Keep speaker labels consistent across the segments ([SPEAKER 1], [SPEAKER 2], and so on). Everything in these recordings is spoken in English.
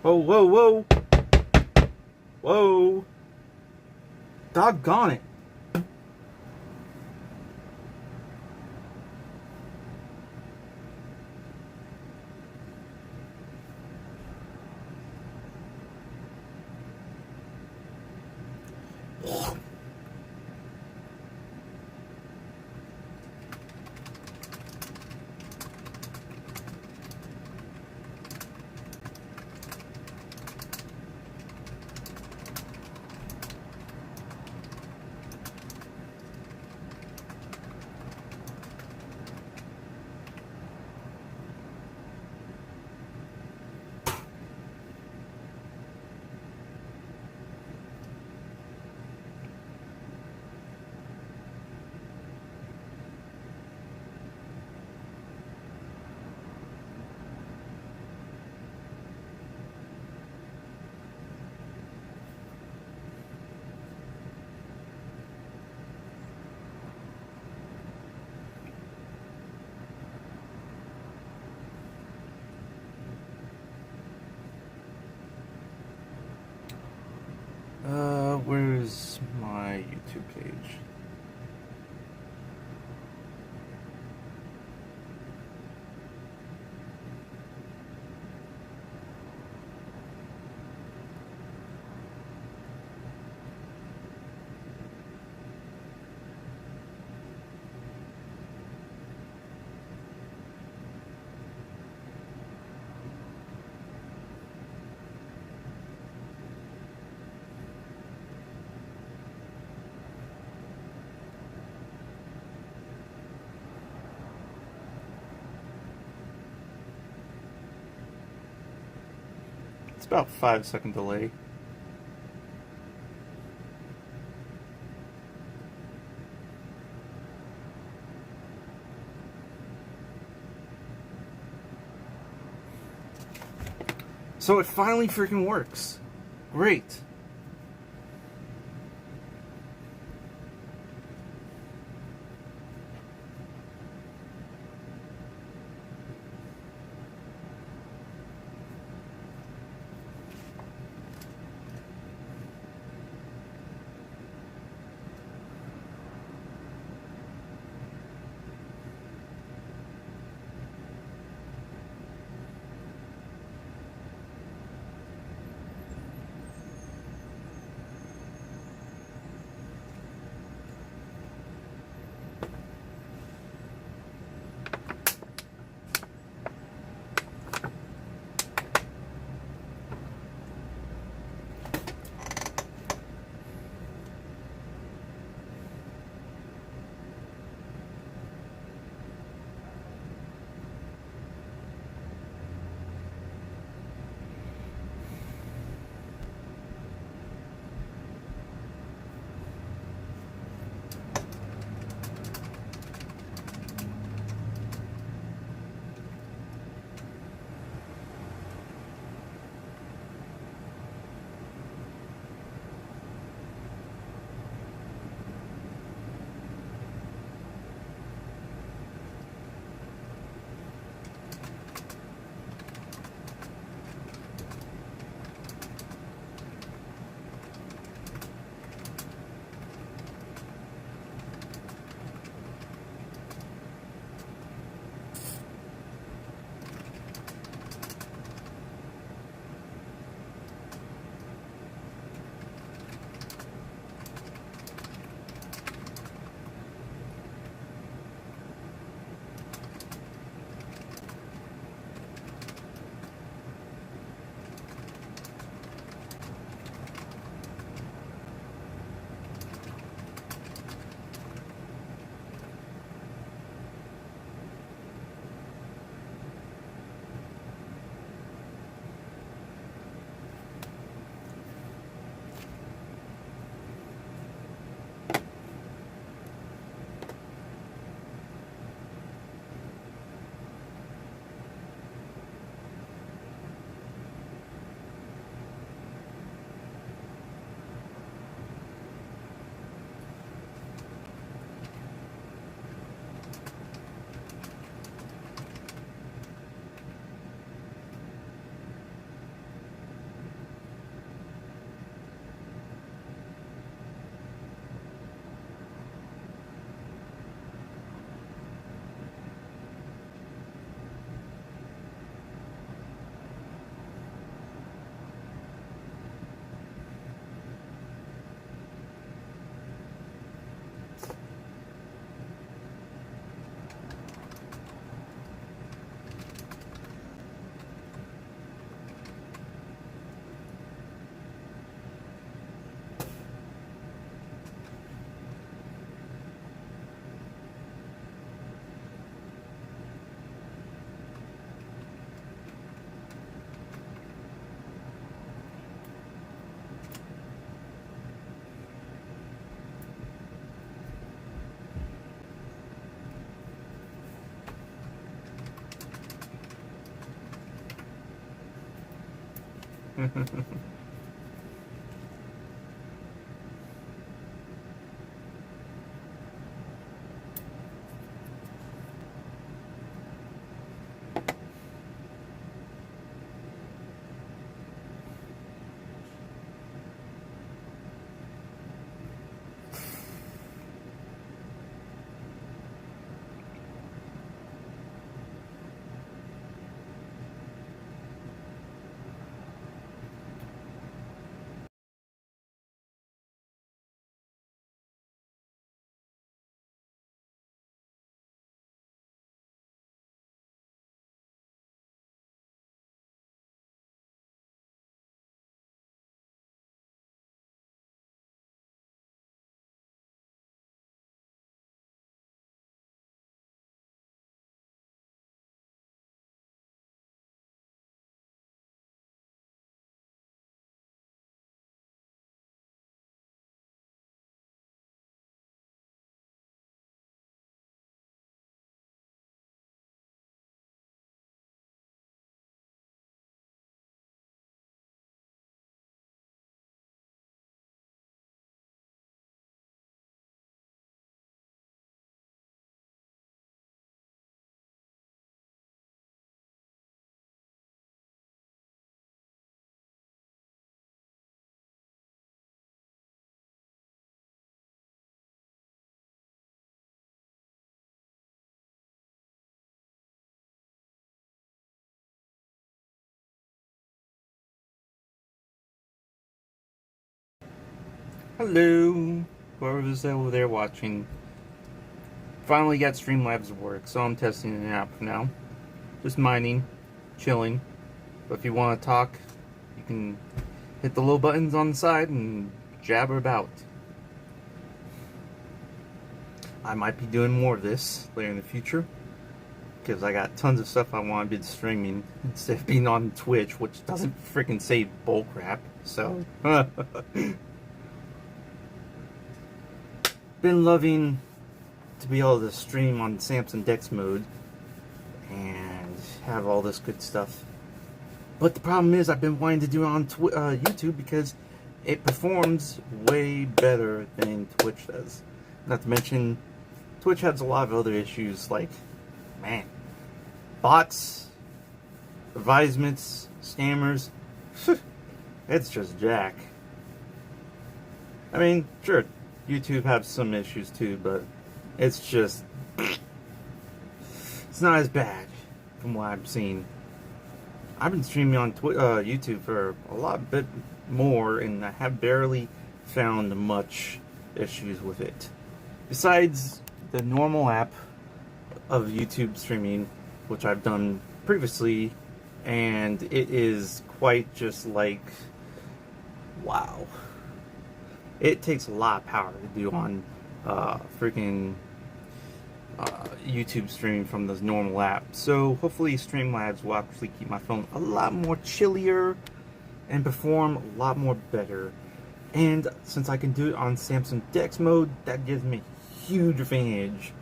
[SPEAKER 1] Whoa, whoa, whoa. Whoa. Doggone it. Where's my YouTube page? It's about 5-second delay. So it finally freaking works. Great. Hello, whoever's over there watching. Finally got Streamlabs to work, so I'm testing it out for now. Just mining, chilling. But if you want to talk, you can hit the little buttons on the side and jabber about. I might be doing more of this later in the future, because I got tons of stuff I want to be streaming instead of being on Twitch, which doesn't freaking say bullcrap. So, been loving to be able to stream on Samsung Dex mode and have all this good stuff. But the problem is I've been wanting to do it on YouTube because it performs way better than Twitch does. Not to mention, Twitch has a lot of other issues like, man, bots, advisements, scammers. It's just jack. I mean, sure, YouTube has some issues too, but it's just, it's not as bad from what I've seen. I've been streaming on YouTube for a bit more, and I have barely found much issues with it. Besides the normal app of YouTube streaming, which I've done previously, and it is quite just like, wow. It takes a lot of power to do on freaking YouTube streaming from this normal app. So hopefully Streamlabs will actually keep my phone a lot more chillier and perform a lot more better. And since I can do it on Samsung Dex mode, that gives me a huge advantage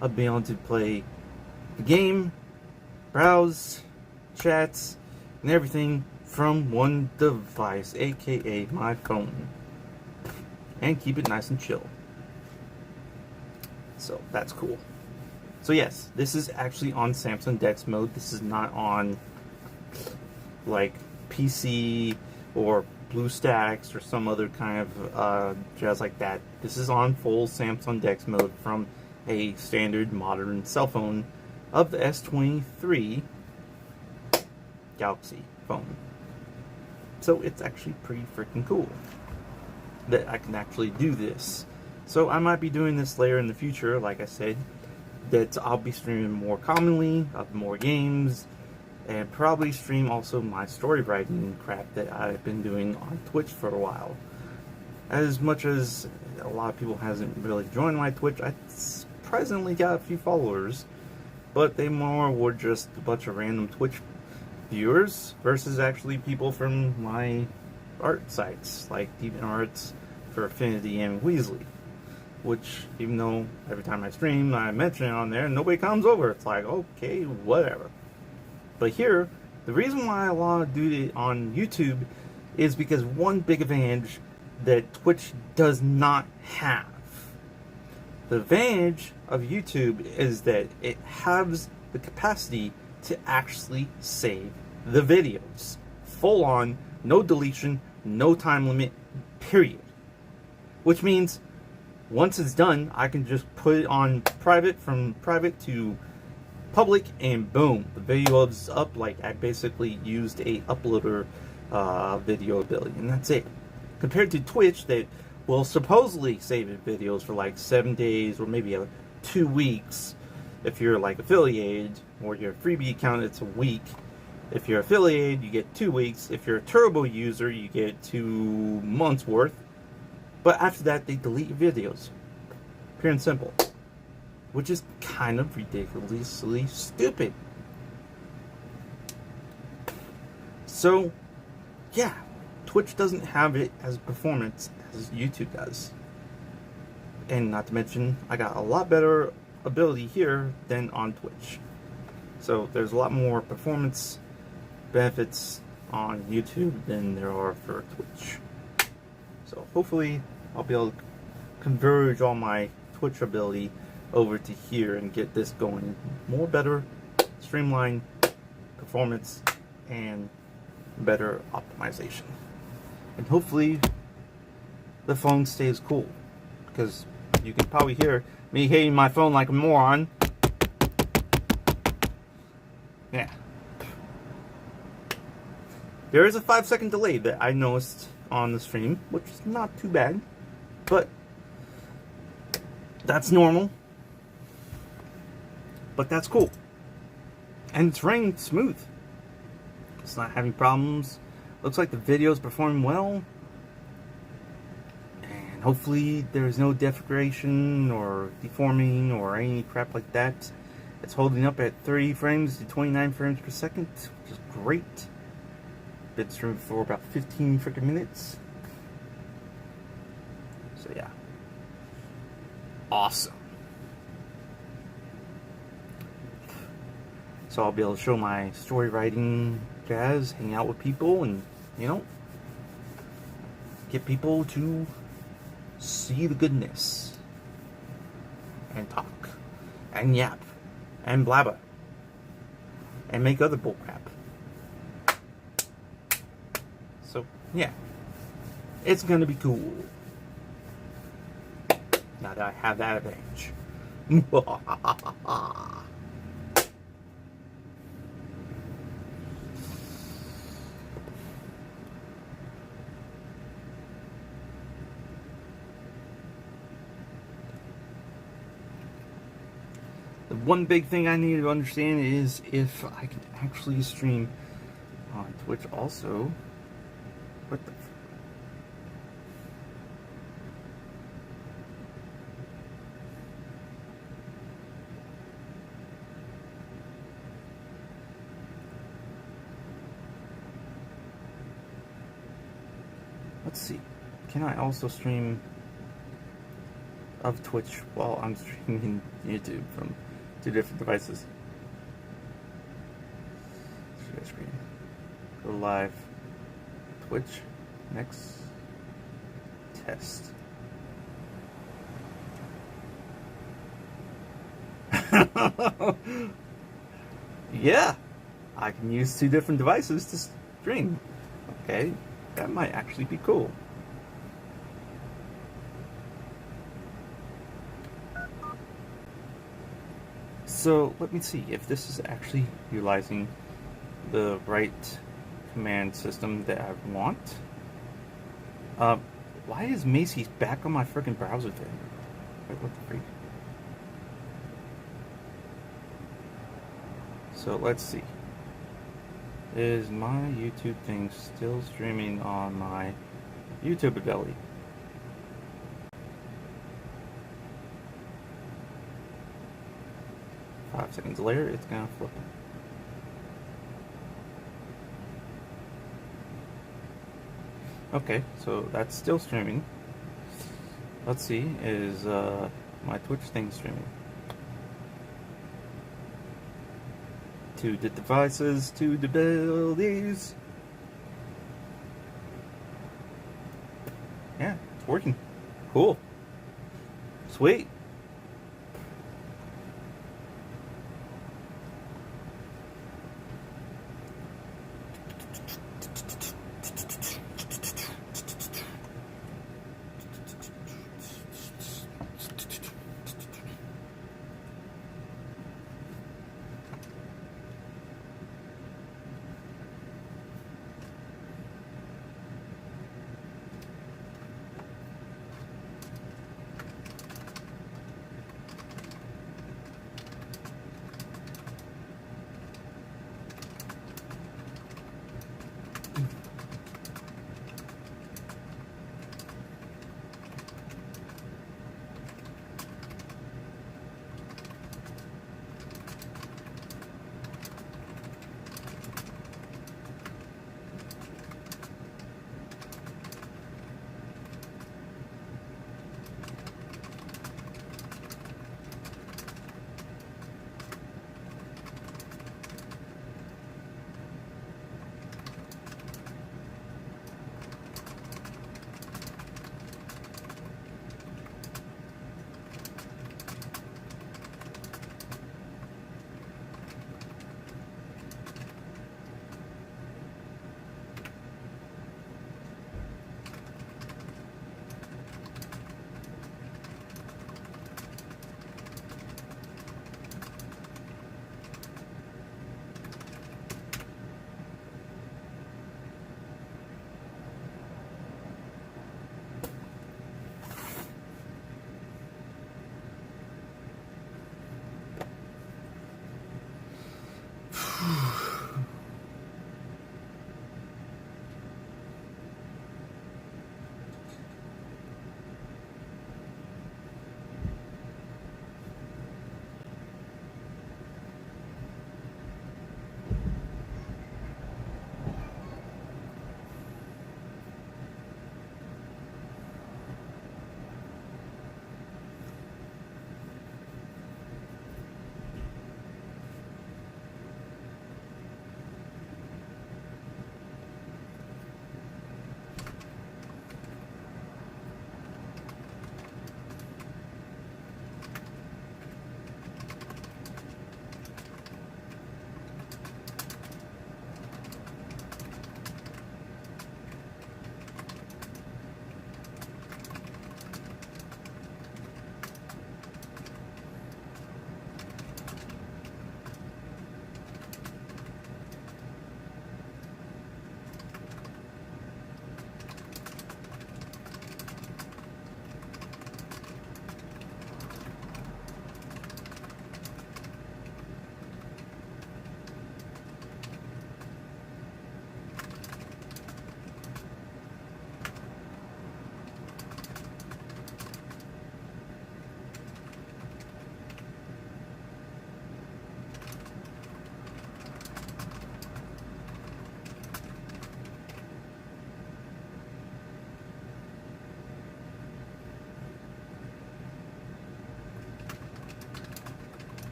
[SPEAKER 1] of being able to play the game, browse, chats, and everything from one device, aka my phone. And keep it nice and chill. So that's cool. So yes, this is actually on Samsung Dex mode. This is not on like PC or BlueStacks or some other kind of jazz like that. This is on full Samsung Dex mode from a standard modern cell phone of the S23 Galaxy phone. So it's actually pretty freaking cool that I can actually do this. So I might be doing this later in the future, like I said, that I'll be streaming more commonly, of more games, and probably stream also my story writing crap that I've been doing on Twitch for a while. As much as a lot of people hasn't really joined my Twitch, I presently got a few followers, but they more were just a bunch of random Twitch viewers versus actually people from my art sites like DeviantArt, for Affinity, and Weasley. Which, even though every time I stream I mention it on there and nobody comes over, it's like, okay, whatever. But here, the reason why I want to do it on YouTube is because one big advantage that Twitch does not have. The advantage of YouTube is that it has the capacity to actually save the videos. Full on, no deletion, no time limit, period. Which means once it's done, I can just put it on private, from private to public, and boom, the video is up. Like, I basically used a uploader video ability, and that's it. Compared to Twitch, that will supposedly save videos for like 7 days or maybe 2 weeks. If you're like affiliated, or your freebie account, it's a week. If you're affiliated, you get 2 weeks. If you're a turbo user, you get 2 months worth. But after that, they delete your videos. Pure and simple. Which is kind of ridiculously stupid. So, yeah, Twitch doesn't have it as performance as YouTube does. And not to mention, I got a lot better ability here than on Twitch. So there's a lot more performance benefits on YouTube than there are for Twitch. So hopefully I'll be able to converge all my Twitch ability over to here and get this going more better, streamlined performance, and better optimization. And hopefully the phone stays cool, because you can probably hear me hitting my phone like a moron. Yeah. There is a 5-second delay that I noticed on the stream, which is not too bad, but that's normal. But that's cool. And it's running smooth. It's not having problems. Looks like the video's performing well. And hopefully there's no defiguration or deforming or any crap like that. It's holding up at 30 frames to 29 frames per second, which is great. Been streaming for about 15 freaking minutes. So yeah. Awesome. So I'll be able to show my story writing jazz, hang out with people, and, you know, get people to see the goodness. And talk. And yap. And blabber. And make other bullcrap. So, yeah. It's gonna be cool. Now that I have that advantage. The one big thing I need to understand is if I can actually stream on Twitch also. What the Let's see. Can I also stream of Twitch while I'm streaming YouTube from 2 different devices? Share screen. Go live. Twitch. Next. Test. Yeah. I can use 2 different devices to stream. Okay. That might actually be cool. So let me see if this is actually utilizing the right command system that I want. Why is Macy's back on my freaking browser thing? Wait, what the freak? So let's see. Is my YouTube thing still streaming on my YouTube ability? Five seconds later, it's gonna flip. Okay, so that's still streaming. Let's see, is my Twitch thing streaming? 2 devices, 2 abilities. working. Cool. Sweet.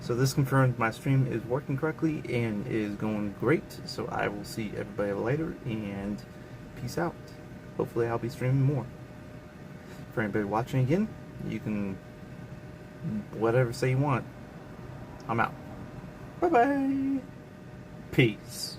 [SPEAKER 1] So this confirms my stream is working correctly and is going great. So I will see everybody later, and peace out. Hopefully I'll be streaming more. For anybody watching again, you can whatever say you want. I'm out. Bye bye. Peace.